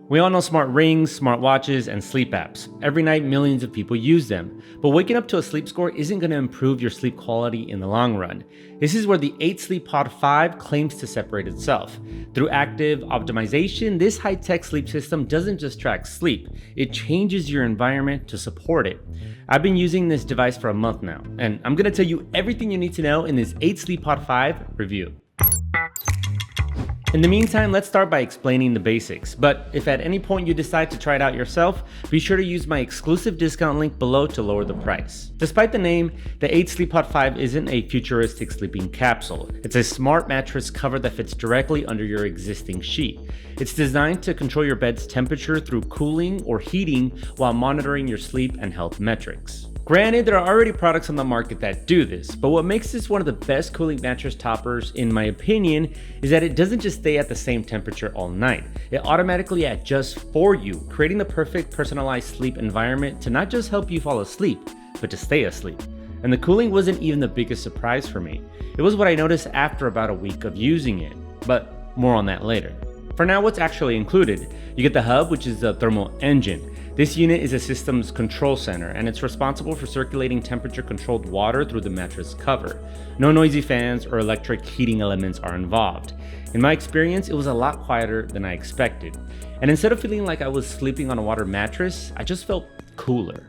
We all know smart rings, smart watches, and sleep apps. Every night, millions of people use them. But waking up to a sleep score isn't going to improve your sleep quality in the long run. This is where the 8 Sleep Pod 5 claims to separate itself. Through active optimization, this high-tech sleep system doesn't just track sleep, it changes your environment to support it. I've been using this device for a month now, and I'm going to tell you everything you need to know in this 8 Sleep Pod 5 review. In the meantime, let's start by explaining the basics, but if at any point you decide to try it out yourself, be sure to use my exclusive discount link below to lower the price. Despite the name, the 8 Sleep Pod 5 isn't a futuristic sleeping capsule. It's a smart mattress cover that fits directly under your existing sheet. It's designed to control your bed's temperature through cooling or heating while monitoring your sleep and health metrics. Granted, there are already products on the market that do this, but what makes this one of the best cooling mattress toppers, in my opinion, is that it doesn't just stay at the same temperature all night. It automatically adjusts for you, creating the perfect personalized sleep environment to not just help you fall asleep, but to stay asleep. And the cooling wasn't even the biggest surprise for me. It was what I noticed after about a week of using it, but more on that later. For now, what's actually included? You get the hub, which is the thermal engine. This unit is a system's control center, and it's responsible for circulating temperature-controlled water through the mattress cover. No noisy fans or electric heating elements are involved. In my experience, it was a lot quieter than I expected. And instead of feeling like I was sleeping on a water mattress, I just felt cooler.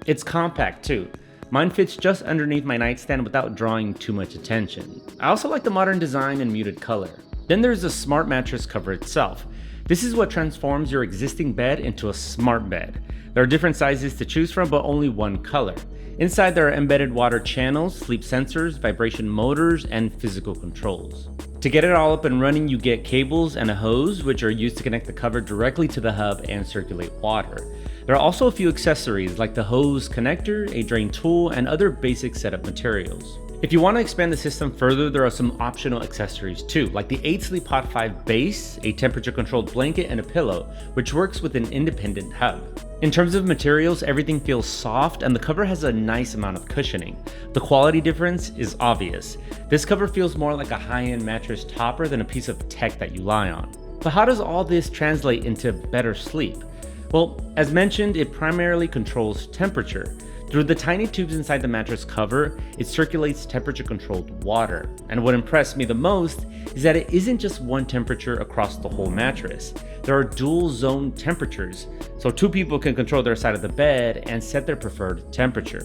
It's compact too. Mine fits just underneath my nightstand without drawing too much attention. I also like the modern design and muted color. Then there's the smart mattress cover itself. This is what transforms your existing bed into a smart bed. There are different sizes to choose from, but only one color. Inside there are embedded water channels, sleep sensors, vibration motors, and physical controls. To get it all up and running, you get cables and a hose, which are used to connect the cover directly to the hub and circulate water. There are also a few accessories like the hose connector, a drain tool, and other basic setup materials. If you want to expand the system further, there are some optional accessories too, like the 8 Sleep Pod 5 base, a temperature-controlled blanket, and a pillow, which works with an independent hub. In terms of materials, everything feels soft and the cover has a nice amount of cushioning. The quality difference is obvious. This cover feels more like a high-end mattress topper than a piece of tech that you lie on. But how does all this translate into better sleep? Well, as mentioned, it primarily controls temperature. Through the tiny tubes inside the mattress cover, it circulates temperature-controlled water. And what impressed me the most is that it isn't just one temperature across the whole mattress. There are dual zone temperatures, so 2 people can control their side of the bed and set their preferred temperature.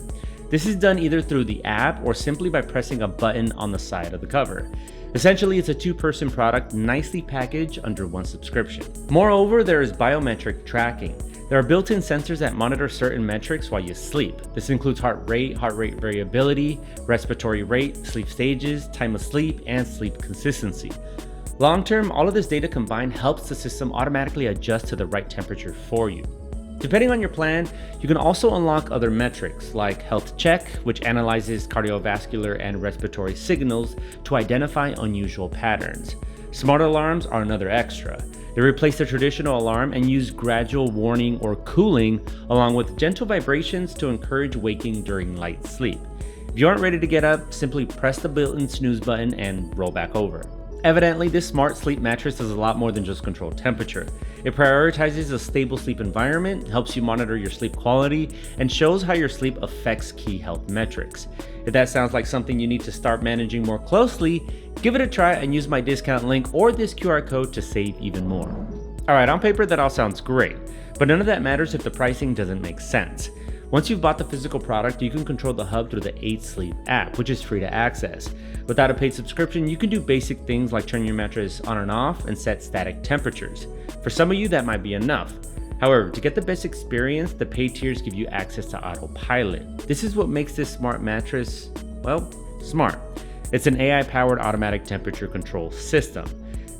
This is done either through the app or simply by pressing a button on the side of the cover. Essentially, it's a 2-person product nicely packaged under one subscription. Moreover, there is biometric tracking. There are built-in sensors that monitor certain metrics while you sleep. This includes heart rate variability, respiratory rate, sleep stages, time of sleep, and sleep consistency. Long-term, all of this data combined helps the system automatically adjust to the right temperature for you. Depending on your plan, you can also unlock other metrics like Health Check, which analyzes cardiovascular and respiratory signals to identify unusual patterns. Smart alarms are another extra. They replace the traditional alarm and use gradual warning or cooling along with gentle vibrations to encourage waking during light sleep. If you aren't ready to get up, simply press the built-in snooze button and roll back over. Evidently, this smart sleep mattress does a lot more than just control temperature. It prioritizes a stable sleep environment, helps you monitor your sleep quality, and shows how your sleep affects key health metrics. If that sounds like something you need to start managing more closely, give it a try and use my discount link or this QR code to save even more. Alright, on paper that all sounds great, but none of that matters if the pricing doesn't make sense. Once you've bought the physical product, you can control the hub through the 8 Sleep app, which is free to access. Without a paid subscription, you can do basic things like turn your mattress on and off and set static temperatures. For some of you, that might be enough. However, to get the best experience, the paid tiers give you access to autopilot. This is what makes this smart mattress, well, smart. It's an AI-powered automatic temperature control system.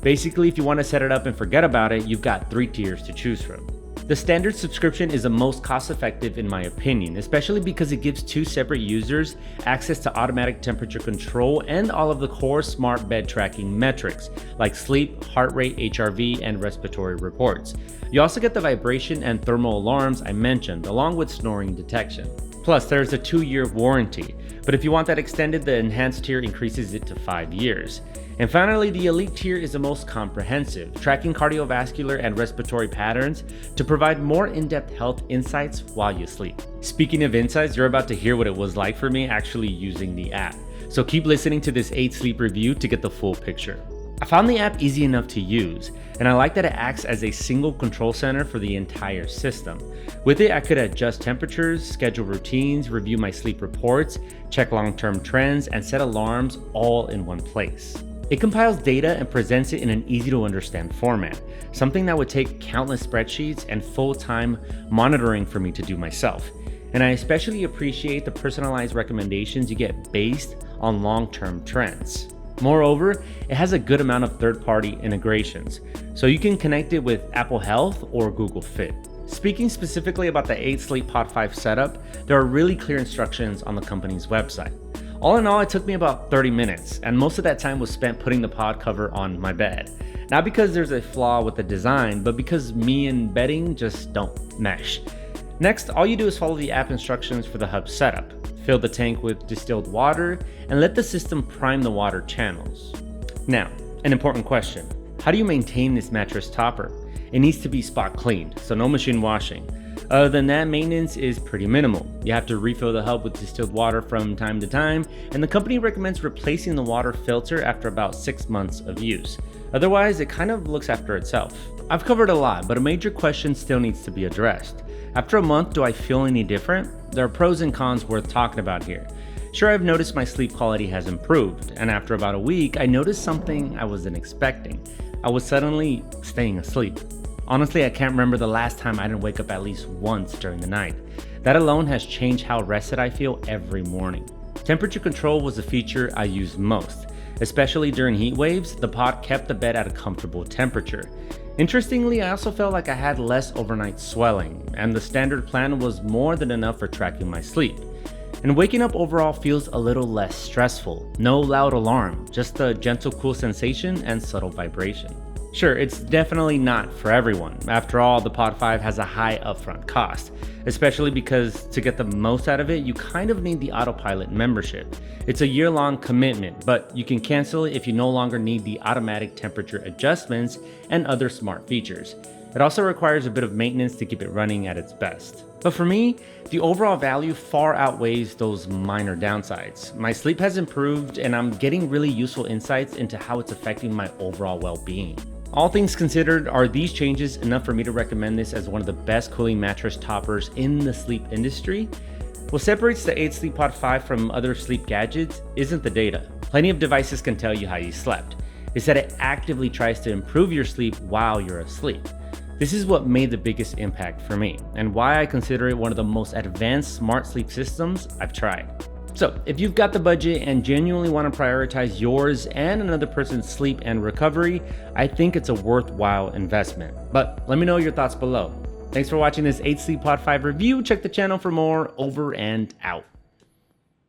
Basically, if you want to set it up and forget about it, you've got 3 tiers to choose from. The standard subscription is the most cost-effective in my opinion, especially because it gives 2 separate users access to automatic temperature control and all of the core smart bed tracking metrics like sleep, heart rate, HRV, and respiratory reports. You also get the vibration and thermal alarms I mentioned, along with snoring detection. Plus, there's a 2-year warranty, but if you want that extended, the enhanced tier increases it to 5 years. And finally, the elite tier is the most comprehensive, tracking cardiovascular and respiratory patterns to provide more in-depth health insights while you sleep. Speaking of insights, you're about to hear what it was like for me actually using the app. So keep listening to this 8 sleep review to get the full picture. I found the app easy enough to use, and I like that it acts as a single control center for the entire system. With it, I could adjust temperatures, schedule routines, review my sleep reports, check long-term trends, and set alarms all in one place. It compiles data and presents it in an easy-to-understand format, something that would take countless spreadsheets and full-time monitoring for me to do myself. And I especially appreciate the personalized recommendations you get based on long-term trends. Moreover, it has a good amount of third-party integrations, so you can connect it with Apple Health or Google Fit. Speaking specifically about the 8 Sleep Pod 5 setup, there are really clear instructions on the company's website. All in all, it took me about 30 minutes, and most of that time was spent putting the pod cover on my bed. Not because there's a flaw with the design, but because me and bedding just don't mesh. Next, all you do is follow the app instructions for the hub setup. Fill the tank with distilled water, and let the system prime the water channels. Now, an important question. How do you maintain this mattress topper? It needs to be spot cleaned, so no machine washing. Other than that, maintenance is pretty minimal. You have to refill the hub with distilled water from time to time, and the company recommends replacing the water filter after about 6 months of use. Otherwise, it kind of looks after itself. I've covered a lot, but a major question still needs to be addressed. After a month, do I feel any different? There are pros and cons worth talking about here. Sure, I've noticed my sleep quality has improved, and after about a week, I noticed something I wasn't expecting. I was suddenly staying asleep. Honestly, I can't remember the last time I didn't wake up at least once during the night. That alone has changed how rested I feel every morning. Temperature control was the feature I used most. Especially during heat waves, the pod kept the bed at a comfortable temperature. Interestingly, I also felt like I had less overnight swelling, and the standard plan was more than enough for tracking my sleep. And waking up overall feels a little less stressful. No loud alarm, just a gentle cool sensation and subtle vibration. Sure, it's definitely not for everyone. After all, the Pod 5 has a high upfront cost, especially because to get the most out of it, you kind of need the autopilot membership. It's a year-long commitment, but you can cancel it if you no longer need the automatic temperature adjustments and other smart features. It also requires a bit of maintenance to keep it running at its best. But for me, the overall value far outweighs those minor downsides. My sleep has improved, and I'm getting really useful insights into how it's affecting my overall well-being. All things considered, are these changes enough for me to recommend this as one of the best cooling mattress toppers in the sleep industry? What separates the 8 Sleep Pod 5 from other sleep gadgets isn't the data. Plenty of devices can tell you how you slept. It's that it actively tries to improve your sleep while you're asleep. This is what made the biggest impact for me, and why I consider it one of the most advanced smart sleep systems I've tried. So, if you've got the budget and genuinely want to prioritize yours and another person's sleep and recovery, I think it's a worthwhile investment. But let me know your thoughts below. Thanks for watching this 8 Sleep Pod 5 review. Check the channel for more. Over and out.